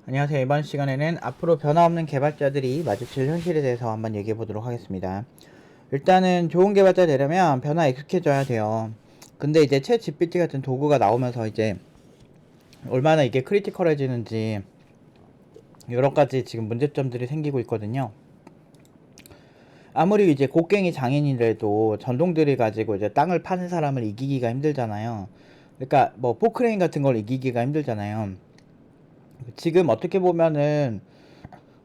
안녕하세요. 이번 시간에는 앞으로 변화 없는 개발자들이 마주칠 현실에 대해서 한번 얘기해 보도록 하겠습니다. 일단은 좋은 개발자 되려면 변화에 익숙해져야 돼요. 근데 이제 챗 GPT 같은 도구가 나오면서 이제 얼마나 이게 크리티컬해지는지 여러 가지 지금 문제점들이 생기고 있거든요. 아무리 이제 곡괭이 장인이라도 전동들을 가지고 이제 땅을 파는 사람을 이기기가 힘들잖아요. 그러니까 뭐 포크레인 같은 걸 이기기가 힘들잖아요. 지금 어떻게 보면은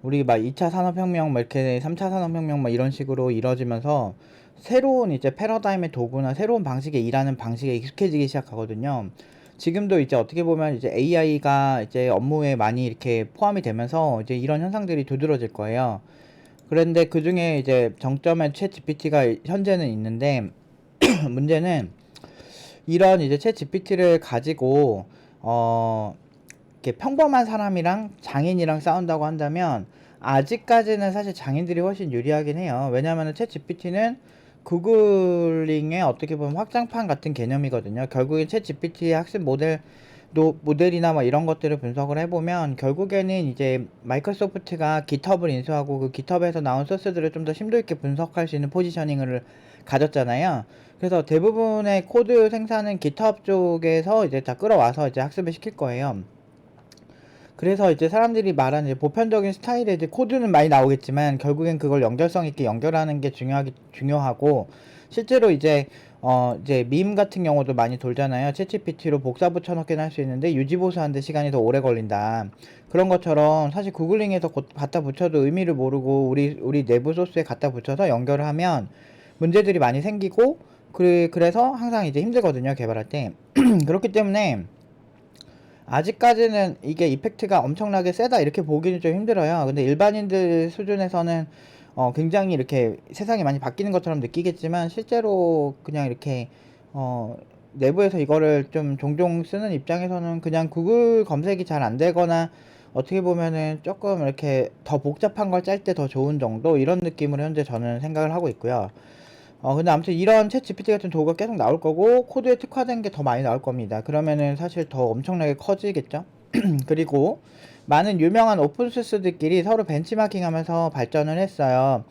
우리 막 2차 산업혁명, 뭐 이렇게 3차 산업혁명, 뭐 이런 식으로 이뤄지면서 새로운 이제 패러다임의 도구나 새로운 방식의 일하는 방식에 익숙해지기 시작하거든요. 지금도 이제 어떻게 보면 이제 AI가 이제 업무에 많이 이렇게 포함이 되면서 이제 이런 현상들이 두드러질 거예요. 그런데 그 중에 이제 정점에 챗 GPT가 현재는 있는데 문제는 이런 이제 챗 GPT를 가지고 이렇게 평범한 사람이랑 장인이랑 싸운다고 한다면 아직까지는 사실 장인들이 훨씬 유리하긴 해요. 왜냐하면 챗 GPT는 구글링의 어떻게 보면 확장판 같은 개념이거든요. 결국엔 챗 GPT의 학습 모델이나 뭐 이런 것들을 분석을 해보면 결국에는 이제 마이크로소프트가 깃허브를 인수하고 그 깃허브에서 나온 소스들을 좀 더 심도 있게 분석할 수 있는 포지셔닝을 가졌잖아요. 그래서 대부분의 코드 생산은 깃허브 쪽에서 이제 다 끌어와서 이제 학습을 시킬 거예요. 그래서 이제 사람들이 말하는 이제 보편적인 스타일의 이제 코드는 많이 나오겠지만 결국엔 그걸 연결성 있게 연결하는 게 중요하고 실제로 이제 밈 같은 경우도 많이 돌잖아요. 챗GPT로 복사 붙여넣기는 할 수 있는데 유지보수하는데 시간이 더 오래 걸린다. 그런 것처럼 사실 구글링에서 갖다 붙여도 의미를 모르고 우리 내부 소스에 갖다 붙여서 연결을 하면 문제들이 많이 생기고 그래서 항상 이제 힘들거든요, 개발할 때. 그렇기 때문에 아직까지는 이게 이펙트가 엄청나게 세다 이렇게 보기는 좀 힘들어요. 근데 일반인들 수준에서는 굉장히 이렇게 세상이 많이 바뀌는 것처럼 느끼겠지만 실제로 그냥 이렇게 어, 내부에서 이거를 좀 종종 쓰는 입장에서는 그냥 구글 검색이 잘 안 되거나 어떻게 보면은 조금 이렇게 더 복잡한 걸 짤 때 더 좋은 정도 이런 느낌으로 현재 저는 생각을 하고 있고요. 근데 아무튼 이런 챗 GPT 같은 도구가 계속 나올 거고 코드에 특화된 게 더 많이 나올 겁니다. 그러면은 사실 더 엄청나게 커지겠죠. 그리고 많은 유명한 오픈소스들끼리 서로 벤치마킹 하면서 발전을 했어요.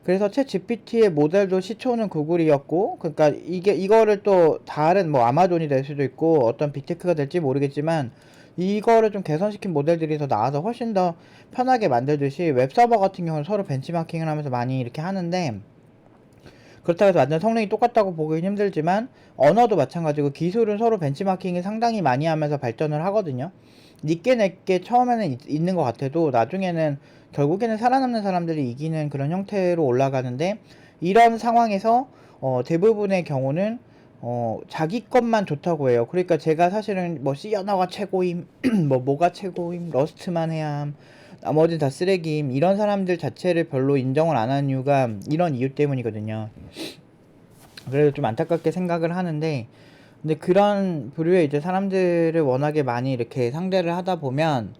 그래서 챗 GPT의 모델도 시초는 구글이었고, 그러니까 이거를 또 다른 뭐 아마존이 될 수도 있고, 어떤 빅테크가 될지 모르겠지만, 이거를 좀 개선시킨 모델들이 더 나와서 훨씬 더 편하게 만들듯이 웹서버 같은 경우는 서로 벤치마킹을 하면서 많이 이렇게 하는데, 그렇다고 해서 완전 성능이 똑같다고 보기 힘들지만 언어도 마찬가지고 기술은 서로 벤치마킹이 상당히 많이 하면서 발전을 하거든요. 니께 내께 처음에는 있는 것 같아도 나중에는 결국에는 살아남는 사람들이 이기는 그런 형태로 올라가는데 이런 상황에서 대부분의 경우는 자기 것만 좋다고 해요. 그러니까 제가 사실은 뭐 C 언어가 최고임, 뭐가 최고임, 러스트만 해야 함, 나머지는 다 쓰레기임 이런 사람들 자체를 별로 인정을 안 하는 이유가 이런 이유 때문이거든요. 그래도 좀 안타깝게 생각을 하는데 근데 그런 부류의 이제 사람들을 워낙에 많이 이렇게 상대를 하다 보면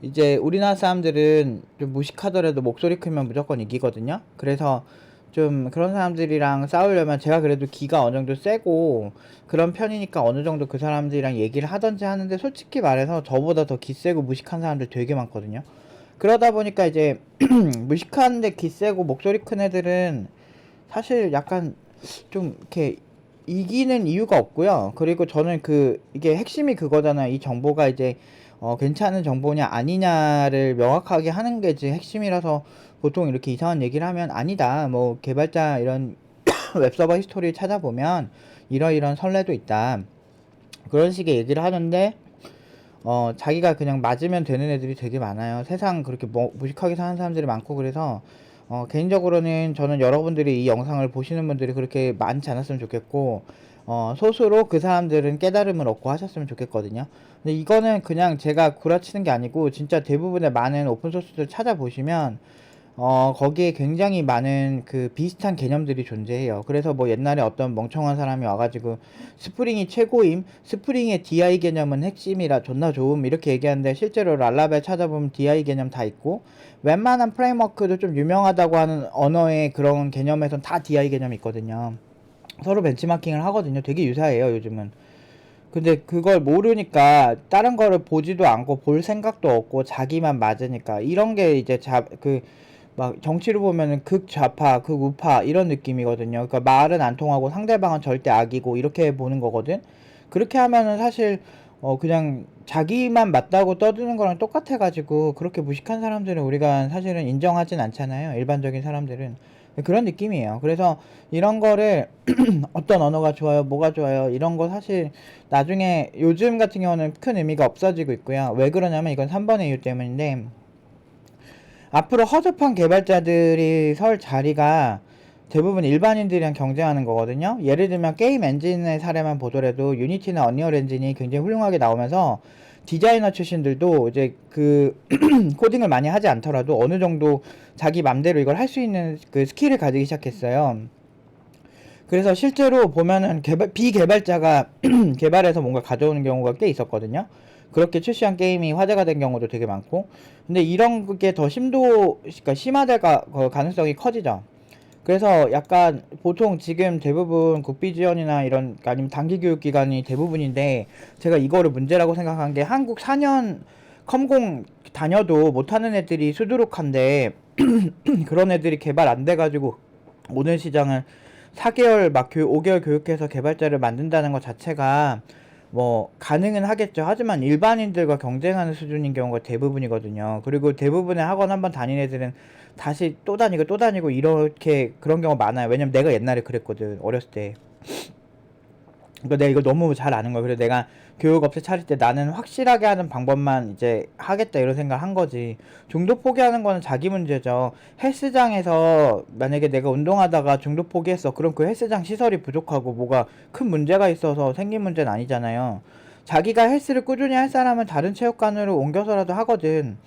이제 우리나라 사람들은 좀 무식하더라도 목소리 크면 무조건 이기거든요. 그래서 좀 그런 사람들이랑 싸우려면 제가 그래도 기가 어느 정도 세고 그런 편이니까 어느 정도 그 사람들이랑 얘기를 하던지 하는데 솔직히 말해서 저보다 더 기 세고 무식한 사람들 되게 많거든요. 그러다 보니까 이제 무식한데 기 세고 목소리 큰 애들은 사실 약간 좀 이렇게 이기는 이유가 없고요. 그리고 저는 이게 핵심이 그거잖아요. 이 정보가 이제 괜찮은 정보냐 아니냐를 명확하게 하는 게 이제 핵심이라서 보통 이렇게 이상한 얘기를 하면 아니다. 뭐 개발자 이런 웹서버 히스토리를 찾아보면 이러이런 선례도 있다. 그런 식의 얘기를 하는데 자기가 그냥 맞으면 되는 애들이 되게 많아요. 세상 그렇게 무식하게 사는 사람들이 많고 그래서 개인적으로는 저는 여러분들이 이 영상을 보시는 분들이 그렇게 많지 않았으면 좋겠고 소수로 그 사람들은 깨달음을 얻고 하셨으면 좋겠거든요. 근데 이거는 그냥 제가 구라치는 게 아니고 진짜 대부분의 많은 오픈소스들 찾아보시면 거기에 굉장히 많은 그 비슷한 개념들이 존재해요. 그래서 뭐 옛날에 어떤 멍청한 사람이 와가지고 스프링이 최고임, 스프링의 DI 개념은 핵심이라 존나 좋음, 이렇게 얘기하는데 실제로 랄라벨 찾아보면 DI 개념 다 있고, 웬만한 프레임워크도 좀 유명하다고 하는 언어의 그런 개념에선 다 DI 개념이 있거든요. 서로 벤치마킹을 하거든요. 되게 유사해요, 요즘은. 근데 그걸 모르니까 다른 거를 보지도 않고 볼 생각도 없고 자기만 맞으니까 이런 게 이제 막 정치를 보면은 극좌파, 극우파 이런 느낌이거든요. 그러니까 말은 안 통하고 상대방은 절대 악이고 이렇게 보는 거거든. 그렇게 하면은 사실 그냥 자기만 맞다고 떠드는 거랑 똑같아가지고 그렇게 무식한 사람들은 우리가 사실은 인정하진 않잖아요. 일반적인 사람들은. 그런 느낌이에요. 그래서 이런 거를 어떤 언어가 좋아요, 뭐가 좋아요, 이런 거 사실 나중에 요즘 같은 경우는 큰 의미가 없어지고 있고요. 왜 그러냐면 이건 3번의 이유 때문인데 앞으로 허접한 개발자들이 설 자리가 대부분 일반인들이랑 경쟁하는 거거든요. 예를 들면 게임 엔진의 사례만 보더라도 유니티나 언리얼 엔진이 굉장히 훌륭하게 나오면서 디자이너 출신들도 이제 그 코딩을 많이 하지 않더라도 어느 정도 자기 맘대로 이걸 할 수 있는 그 스킬을 가지기 시작했어요. 그래서 실제로 보면은 비개발자가 개발해서 뭔가 가져오는 경우가 꽤 있었거든요. 그렇게 출시한 게임이 화제가 된 경우도 되게 많고. 근데 이런 게 더 그러니까 심화될 가능성이 커지죠. 그래서 약간 보통 지금 대부분 국비 지원이나 이런 아니면 단기 교육 기관이 대부분인데 제가 이거를 문제라고 생각한 게 한국 4년 컴공 다녀도 못하는 애들이 수두룩한데 그런 애들이 개발 안 돼가지고 오늘 시장을 4개월 막 5개월 교육해서 개발자를 만든다는 것 자체가 뭐 가능은 하겠죠. 하지만 일반인들과 경쟁하는 수준인 경우가 대부분이거든요. 그리고 대부분의 학원 한번 다닌 애들은 다시 또 다니고 또 다니고 이렇게 그런 경우가 많아요. 왜냐면 내가 옛날에 그랬거든. 어렸을 때. 그러니까 내가 이걸 너무 잘 아는 거야. 그래서 내가 교육업체 차릴 때 나는 확실하게 하는 방법만 이제 하겠다 이런 생각 한 거지. 중도 포기하는 거는 자기 문제죠. 헬스장에서 만약에 내가 운동하다가 중도 포기했어. 그럼 그 헬스장 시설이 부족하고 뭐가 큰 문제가 있어서 생긴 문제는 아니잖아요. 자기가 헬스를 꾸준히 할 사람은 다른 체육관으로 옮겨서라도 하거든.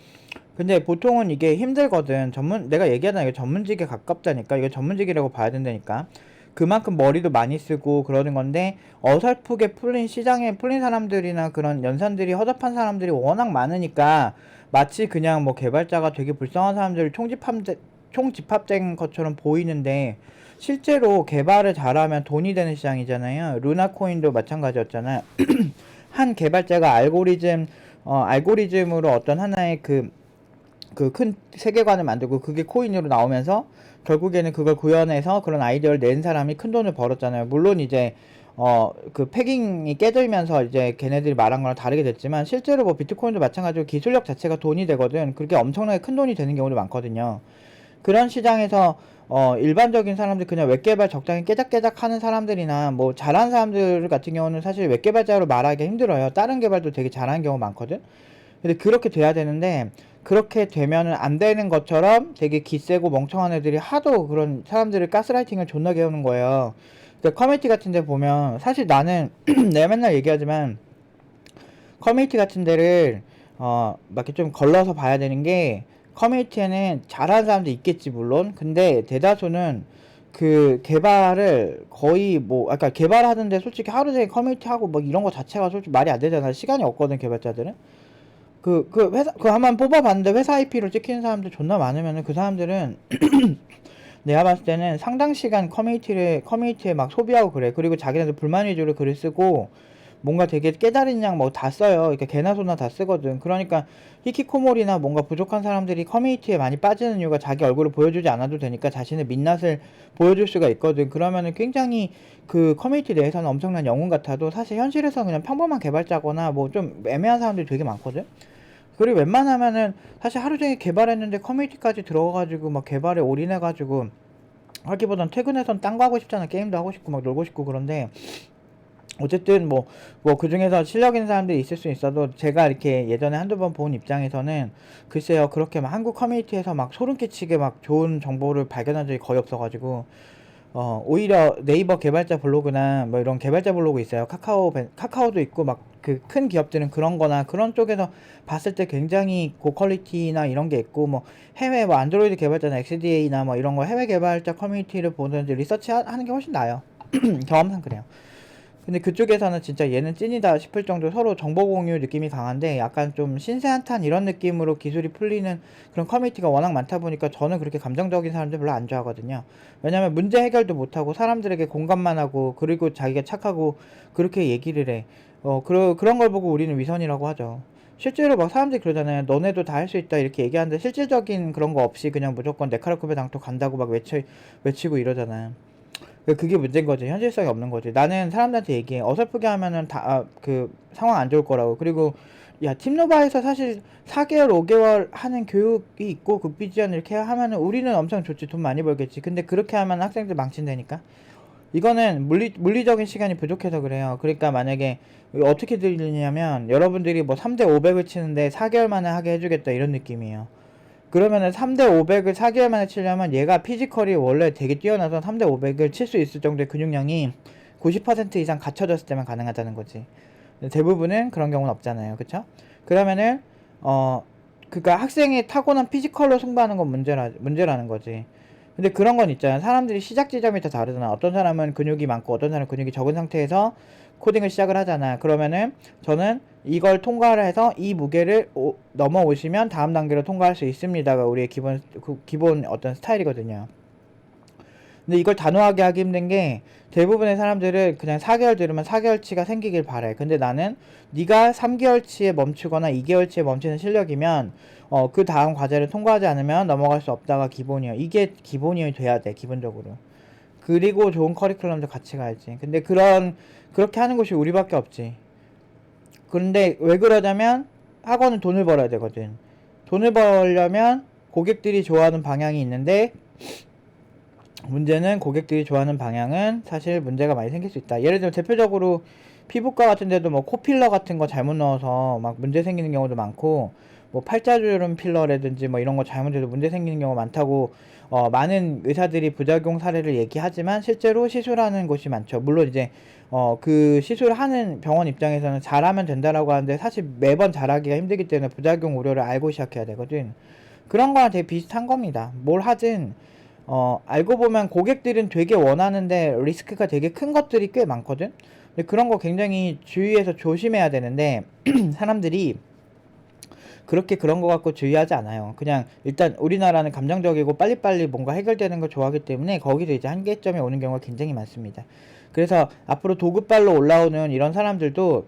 근데 보통은 이게 힘들거든. 내가 얘기하잖아. 이게 전문직에 가깝다니까. 이거 전문직이라고 봐야 된다니까. 그만큼 머리도 많이 쓰고 그러는 건데, 어설프게 시장에 풀린 사람들이나 그런 연산들이 허접한 사람들이 워낙 많으니까, 마치 그냥 뭐 개발자가 되게 불쌍한 사람들이 총집합된 것처럼 보이는데, 실제로 개발을 잘하면 돈이 되는 시장이잖아요. 루나 코인도 마찬가지였잖아요. 한 개발자가 알고리즘으로 어떤 하나의 그 큰 세계관을 만들고 그게 코인으로 나오면서 결국에는 그걸 구현해서 그런 아이디어를 낸 사람이 큰 돈을 벌었잖아요. 물론 이제 그 패깅이 깨지면서 이제 걔네들이 말한 거랑 다르게 됐지만 실제로 뭐 비트코인도 마찬가지로 기술력 자체가 돈이 되거든. 그렇게 엄청나게 큰 돈이 되는 경우도 많거든요. 그런 시장에서 일반적인 사람들 그냥 웹개발 적당히 깨작깨작 하는 사람들이나 뭐 잘하는 사람들 같은 경우는 사실 웹개발자로 말하기 힘들어요. 다른 개발도 되게 잘하는 경우 많거든. 근데 그렇게 돼야 되는데 그렇게 되면은 안 되는 것처럼 되게 기세고 멍청한 애들이 하도 그런 사람들을 가스라이팅을 존나게 해오는 거예요. 그러니까 커뮤니티 같은 데 보면 사실 나는 내가 맨날 얘기하지만 커뮤니티 같은 데를 막 이렇게 좀 걸러서 봐야 되는 게 커뮤니티에는 잘하는 사람도 있겠지 물론. 근데 대다수는 그 개발을 거의 뭐 아까 개발하는데 솔직히 하루 종일 커뮤니티 하고 뭐 이런 거 자체가 솔직히 말이 안 되잖아. 시간이 없거든 개발자들은. 한번 뽑아봤는데 회사 IP로 찍히는 사람들 존나 많으면은 그 사람들은 내가 봤을 때는 상당 시간 커뮤니티에 막 소비하고 그래. 그리고 자기네들 불만 위주로 글을 쓰고 뭔가 되게 깨달은 양 뭐 다 써요. 그러니까 개나 소나 다 쓰거든. 그러니까 히키코모리나 뭔가 부족한 사람들이 커뮤니티에 많이 빠지는 이유가 자기 얼굴을 보여주지 않아도 되니까 자신의 민낯을 보여줄 수가 있거든. 그러면은 굉장히 그 커뮤니티 내에서는 엄청난 영웅 같아도 사실 현실에서 그냥 평범한 개발자거나 뭐 좀 애매한 사람들이 되게 많거든. 그리고 웬만하면은 사실 하루 종일 개발했는데 커뮤니티까지 들어가가지고 막 개발에 올인해가지고 하기보단 퇴근해선 딴 거 하고 싶잖아. 게임도 하고 싶고 막 놀고 싶고. 그런데 어쨌든 그 중에서 실력 있는 사람들이 있을 수 있어도 제가 이렇게 예전에 한두 번 본 입장에서는 글쎄요, 그렇게 막 한국 커뮤니티에서 막 소름 끼치게 막 좋은 정보를 발견한 적이 거의 없어가지고 오히려 네이버 개발자 블로그나 뭐 이런 개발자 블로그 있어요. 카카오도 있고 막 그 큰 기업들은 그런 거나 그런 쪽에서 봤을 때 굉장히 고퀄리티나 이런 게 있고 뭐 해외 뭐 안드로이드 개발자나 XDA나 뭐 이런 거 해외 개발자 커뮤니티를 보든지 리서치 하는 게 훨씬 나아요. 경험상 그래요. 근데 그쪽에서는 진짜 얘는 찐이다 싶을 정도로 서로 정보 공유 느낌이 강한데 약간 좀 신세한탄 이런 느낌으로 기술이 풀리는 그런 커뮤니티가 워낙 많다 보니까 저는 그렇게 감정적인 사람들 별로 안 좋아하거든요. 왜냐면 문제 해결도 못하고 사람들에게 공감만 하고 그리고 자기가 착하고 그렇게 얘기를 해. 그런 걸 보고 우리는 위선이라고 하죠. 실제로 막 사람들이 그러잖아요. 너네도 다 할 수 있다 이렇게 얘기하는데 실질적인 그런 거 없이 그냥 무조건 네카르코베 당토 간다고 막 외치고 이러잖아요. 그게 문제인 거지. 현실성이 없는 거지. 나는 사람들한테 얘기해. 어설프게 하면은 그 상황 안 좋을 거라고. 그리고 야, 팀노바에서 사실 4개월, 5개월 하는 교육이 있고 극비지원 이렇게 하면은 우리는 엄청 좋지. 돈 많이 벌겠지. 근데 그렇게 하면 학생들 망친다니까. 이거는 물리적인 시간이 부족해서 그래요. 그러니까 만약에 어떻게 들리냐면 여러분들이 뭐 3대 500을 치는데 4개월 만에 하게 해주겠다 이런 느낌이에요. 그러면은 3대 500을 4개월 만에 치려면 얘가 피지컬이 원래 되게 뛰어나서 3대 500을 칠 수 있을 정도의 근육량이 90% 이상 갖춰졌을 때만 가능하다는 거지. 대부분은 그런 경우는 없잖아요. 그쵸? 그러면은 그니까 학생이 타고난 피지컬로 승부하는 건 문제라는 거지. 근데 그런 건 있잖아요. 사람들이 시작 지점이 다 다르잖아. 어떤 사람은 근육이 많고 어떤 사람은 근육이 적은 상태에서 코딩을 시작을 하잖아. 그러면은 저는 이걸 통과를 해서 이 무게를 넘어오시면 다음 단계로 통과할 수 있습니다가 우리의 기본 어떤 스타일이거든요. 근데 이걸 단호하게 하기 힘든 게 대부분의 사람들은 그냥 4개월 들으면 4개월치가 생기길 바래. 근데 나는 네가 3개월치에 멈추거나 2개월치에 멈추는 실력이면 그 다음 과제를 통과하지 않으면 넘어갈 수 없다가 기본이야. 이게 기본이 돼야 돼, 기본적으로. 그리고 좋은 커리큘럼도 같이 가야지. 근데 그렇게 하는 곳이 우리밖에 없지. 그런데 왜 그러냐면 학원은 돈을 벌어야 되거든. 돈을 벌려면 고객들이 좋아하는 방향이 있는데 문제는 고객들이 좋아하는 방향은 사실 문제가 많이 생길 수 있다. 예를 들면 대표적으로 피부과 같은 데도 뭐 코필러 같은 거 잘못 넣어서 막 문제 생기는 경우도 많고 뭐 팔자주름 필러라든지 뭐 이런 거 잘못해서 문제 생기는 경우가 많다고 많은 의사들이 부작용 사례를 얘기하지만 실제로 시술하는 곳이 많죠. 물론 이제 그 시술하는 병원 입장에서는 잘하면 된다라고 하는데 사실 매번 잘하기가 힘들기 때문에 부작용 우려를 알고 시작해야 되거든. 그런 거랑 되게 비슷한 겁니다. 뭘 하든 알고 보면 고객들은 되게 원하는데 리스크가 되게 큰 것들이 꽤 많거든. 근데 그런 거 굉장히 주의해서 조심해야 되는데 사람들이 그렇게 그런 거 갖고 주의하지 않아요. 그냥 일단 우리나라는 감정적이고 빨리빨리 뭔가 해결되는 걸 좋아하기 때문에 거기서 이제 한계점에 오는 경우가 굉장히 많습니다. 그래서 앞으로 도급발로 올라오는 이런 사람들도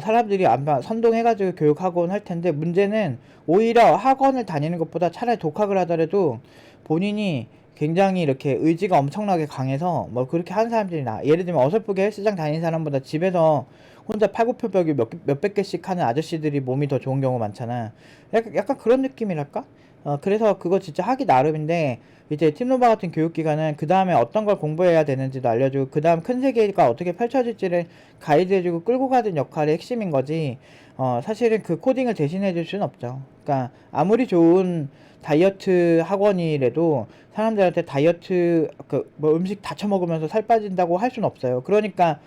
사람들이 아마 선동해가지고 교육학원 할 텐데 문제는 오히려 학원을 다니는 것보다 차라리 독학을 하더라도 본인이 굉장히 이렇게 의지가 엄청나게 강해서 뭐 그렇게 하는 사람들이 예를 들면 어설프게 헬스장 다니는 사람보다 집에서 혼자 팔굽혀펴기 몇백 개씩 하는 아저씨들이 몸이 더 좋은 경우 많잖아. 약간 그런 느낌이랄까? 그래서 그거 진짜 하기 나름인데 이제 팀노바 같은 교육기관은 그 다음에 어떤 걸 공부해야 되는지도 알려주고 그 다음 큰 세계가 어떻게 펼쳐질지를 가이드해주고 끌고 가는 역할이 핵심인 거지. 사실은 그 코딩을 대신해줄 수는 없죠. 그러니까 아무리 좋은 다이어트 학원이라도 사람들한테 다이어트 뭐 음식 다 처먹으면서 살 빠진다고 할 수는 없어요. 그러니까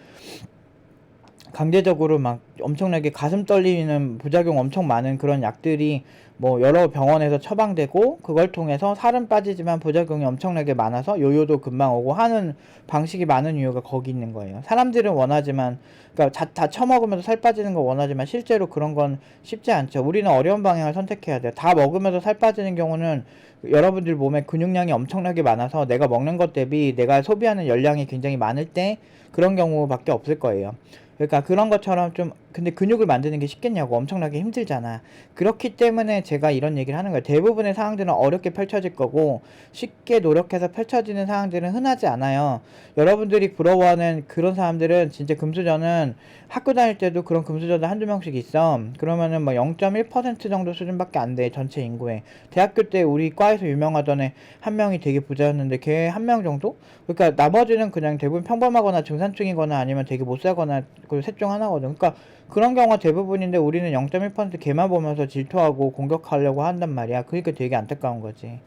강제적으로 막 엄청나게 가슴 떨리는 부작용 엄청 많은 그런 약들이 뭐 여러 병원에서 처방되고 그걸 통해서 살은 빠지지만 부작용이 엄청나게 많아서 요요도 금방 오고 하는 방식이 많은 이유가 거기 있는 거예요. 사람들은 원하지만 그러니까 다 처먹으면서 살 빠지는 거 원하지만 실제로 그런 건 쉽지 않죠. 우리는 어려운 방향을 선택해야 돼요. 다 먹으면서 살 빠지는 경우는 여러분들 몸에 근육량이 엄청나게 많아서 내가 먹는 것 대비 내가 소비하는 열량이 굉장히 많을 때 그런 경우밖에 없을 거예요. 그러니까 그런 것처럼 좀 근데 근육을 만드는 게 쉽겠냐고 엄청나게 힘들잖아. 그렇기 때문에 제가 이런 얘기를 하는 거예요. 대부분의 상황들은 어렵게 펼쳐질 거고 쉽게 노력해서 펼쳐지는 상황들은 흔하지 않아요. 여러분들이 부러워하는 그런 사람들은 진짜 금수저는 학교 다닐 때도 그런 금수저들 한두 명씩 있어. 그러면은 뭐 0.1% 정도 수준밖에 안 돼. 전체 인구에. 대학교 때 우리 과에서 유명하던 애 한 명이 되게 부자였는데 걔 한 명 정도? 그러니까 나머지는 그냥 대부분 평범하거나 중산층이거나 아니면 되게 못 살거나 그 셋 중 하나거든. 그러니까 그런 경우가 대부분인데 우리는 0.1% 걔만 보면서 질투하고 공격하려고 한단 말이야. 그러니까 되게 안타까운 거지.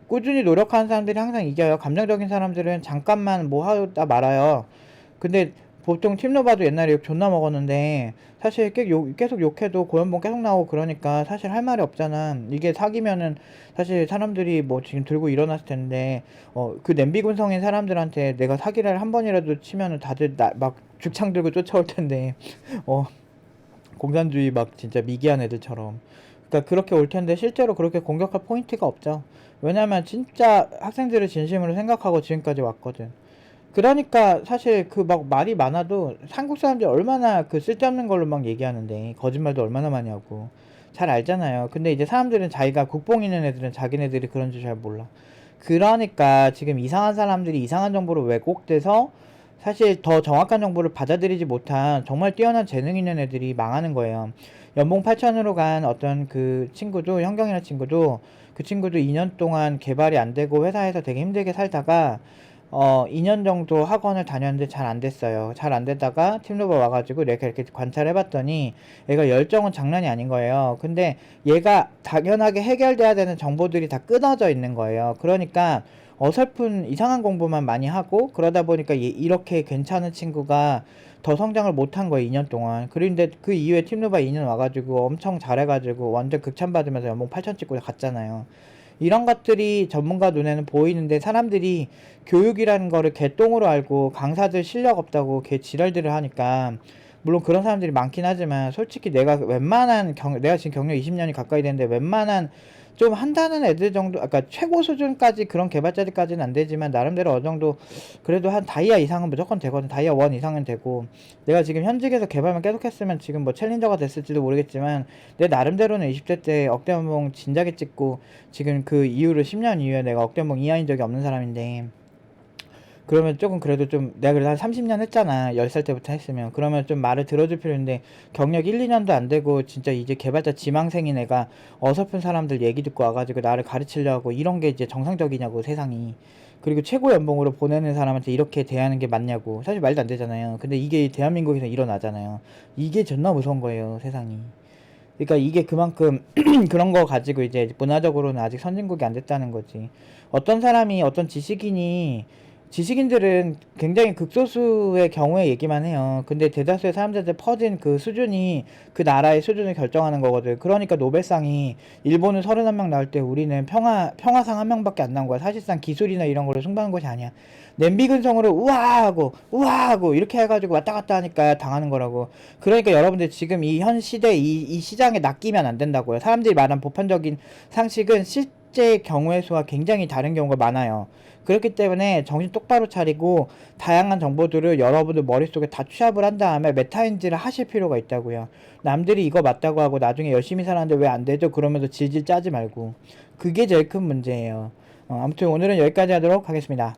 꾸준히 노력하는 사람들이 항상 이겨요. 감정적인 사람들은 잠깐만 뭐 하다 말아요. 근데 보통 팀노바도 옛날에 욕 존나 먹었는데 사실 계속 욕해도 고연봉 계속 나오고 그러니까 사실 할 말이 없잖아. 이게 사기면은 사실 사람들이 뭐 지금 들고 일어났을 텐데 그 냄비군성인 사람들한테 내가 사기를 한 번이라도 치면은 다들 막 죽창 들고 쫓아올 텐데 어 공산주의 막 진짜 미개한 애들처럼. 그러니까 그렇게 올 텐데 실제로 그렇게 공격할 포인트가 없죠. 왜냐면 진짜 학생들을 진심으로 생각하고 지금까지 왔거든. 그러니까 사실 그 막 말이 많아도 한국 사람들이 얼마나 그 쓸데없는 걸로 막 얘기하는데 거짓말도 얼마나 많이 하고 잘 알잖아요. 근데 이제 사람들은 자기가 국뽕 있는 애들은 자기네들이 그런 줄 잘 몰라. 그러니까 지금 이상한 사람들이 이상한 정보로 왜곡돼서 사실 더 정확한 정보를 받아들이지 못한 정말 뛰어난 재능 있는 애들이 망하는 거예요. 연봉 8천으로 간 어떤 그 친구도, 현경이라는 친구도, 그 친구도 2년 동안 개발이 안 되고 회사에서 되게 힘들게 살다가 2년 정도 학원을 다녔는데 잘 안 됐어요. 잘 안 되다가 팀로버 와가지고 내가 이렇게 관찰해봤더니 얘가 열정은 장난이 아닌 거예요. 근데 얘가 당연하게 해결돼야 되는 정보들이 다 끊어져 있는 거예요. 그러니까 어설픈 이상한 공부만 많이 하고 그러다 보니까 이렇게 괜찮은 친구가 더 성장을 못한 거예요. 2년 동안. 그런데 그 이후에 팀로버 2년 와가지고 엄청 잘해가지고 완전 극찬 받으면서 연봉 8천 찍고 갔잖아요. 이런 것들이 전문가 눈에는 보이는데 사람들이 교육이라는 거를 개똥으로 알고 강사들 실력 없다고 개 지랄들을 하니까 물론 그런 사람들이 많긴 하지만 솔직히 내가 웬만한 내가 지금 경력 20년이 가까이 됐는데 웬만한 좀 한다는 애들 정도 아까 최고 수준까지 그런 개발자들까지는 안 되지만 나름대로 어느 정도 그래도 한 다이아 이상은 무조건 되거든. 다이아 1 이상은 되고 내가 지금 현직에서 개발만 계속 했으면 지금 뭐 챌린저가 됐을지도 모르겠지만 내 나름대로는 20대 때 억대 연봉 진작에 찍고 지금 그 이후로 10년 이후에 내가 억대 연봉 이하인 적이 없는 사람인데 그러면 조금 그래도 좀 내가 그래도 한 30년 했잖아. 10살 때부터 했으면. 그러면 좀 말을 들어줄 필요 있는데 경력 1, 2년도 안 되고 진짜 이제 개발자 지망생인 애가 어설픈 사람들 얘기 듣고 와가지고 나를 가르치려고 이런 게 이제 정상적이냐고 세상이. 그리고 최고 연봉으로 보내는 사람한테 이렇게 대하는 게 맞냐고. 사실 말도 안 되잖아요. 근데 이게 대한민국에서 일어나잖아요. 이게 존나 무서운 거예요, 세상이. 그러니까 이게 그만큼 그런 거 가지고 이제 문화적으로는 아직 선진국이 안 됐다는 거지. 어떤 사람이 어떤 지식인들은 굉장히 극소수의 경우의 얘기만 해요. 근데 대다수의 사람들한테 퍼진 그 수준이 그 나라의 수준을 결정하는 거거든. 그러니까 노벨상이 일본은 31명 나올 때 우리는 평화상 1명밖에 안 나온 거야. 사실상 기술이나 이런 걸로 승부하는 것이 아니야. 냄비 근성으로 우아하고 우아하고 이렇게 해가지고 왔다 갔다 하니까 당하는 거라고. 그러니까 여러분들 지금 이 현 시대 이 시장에 낚이면 안 된다고요. 사람들이 말한 보편적인 상식은 실제 경우의 수와 굉장히 다른 경우가 많아요. 그렇기 때문에 정신 똑바로 차리고 다양한 정보들을 여러분들 머릿속에 다 취합을 한 다음에 메타인지를 하실 필요가 있다고요. 남들이 이거 맞다고 하고 나중에 열심히 살았는데 왜 안 되죠? 그러면서 질질 짜지 말고. 그게 제일 큰 문제예요. 아무튼 오늘은 여기까지 하도록 하겠습니다.